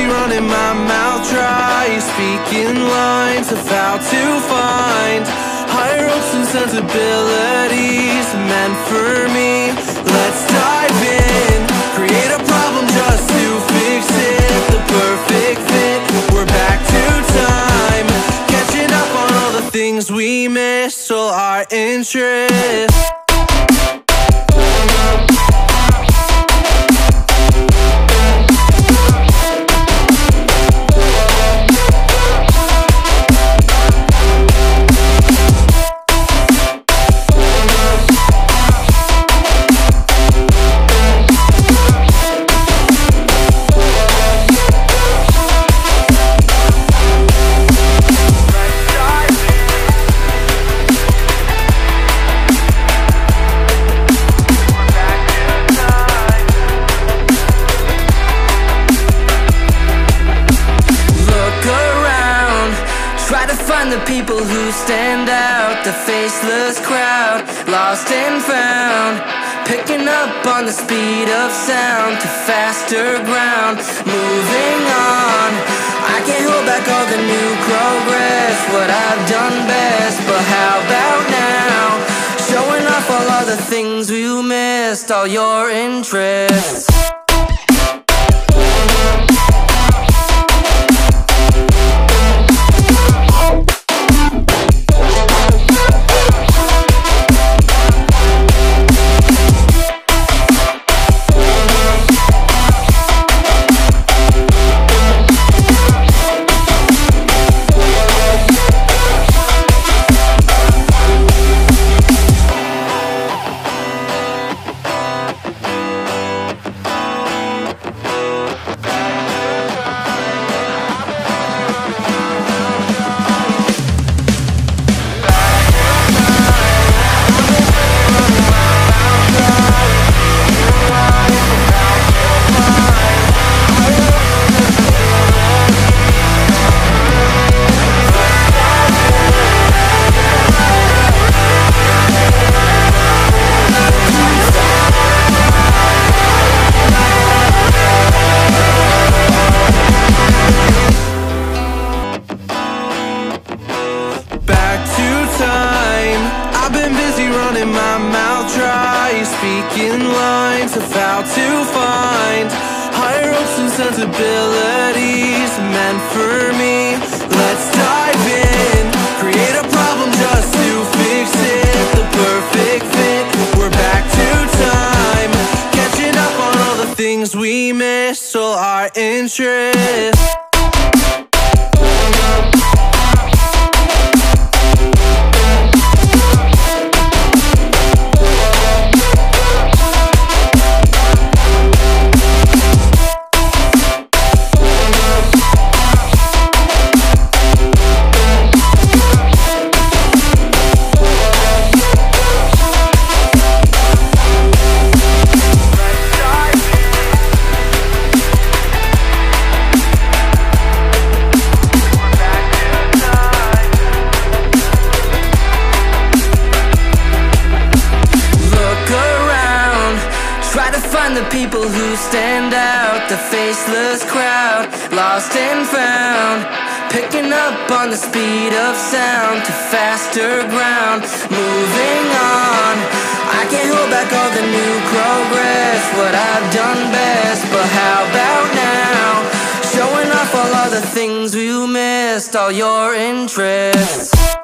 running my mouth dry, speaking lines of how to find higher hopes and sensibilities meant for me. Let's dive in, create a problem just to fix it. The perfect fit, we're back to time, catching up on all the things we missed, all our interests. Find the people who stand out, the faceless crowd, lost and found, picking up on the speed of sound to faster ground, moving on. I can't hold back all the new progress, what I've done best, but how about now, showing off all the things we missed, all your interests. Running my mouth dry, speaking lines of how to find higher hopes and sensibilities meant for me. Let's dive in, create a problem just to fix it. The perfect fit, we're back to time, catching up on all the things we missed, all our interests. Find the people who stand out, the faceless crowd, lost and found, picking up on the speed of sound to faster ground, moving on. I can't hold back all the new progress, what I've done best, but how about now, showing off all the things we missed, all your interests.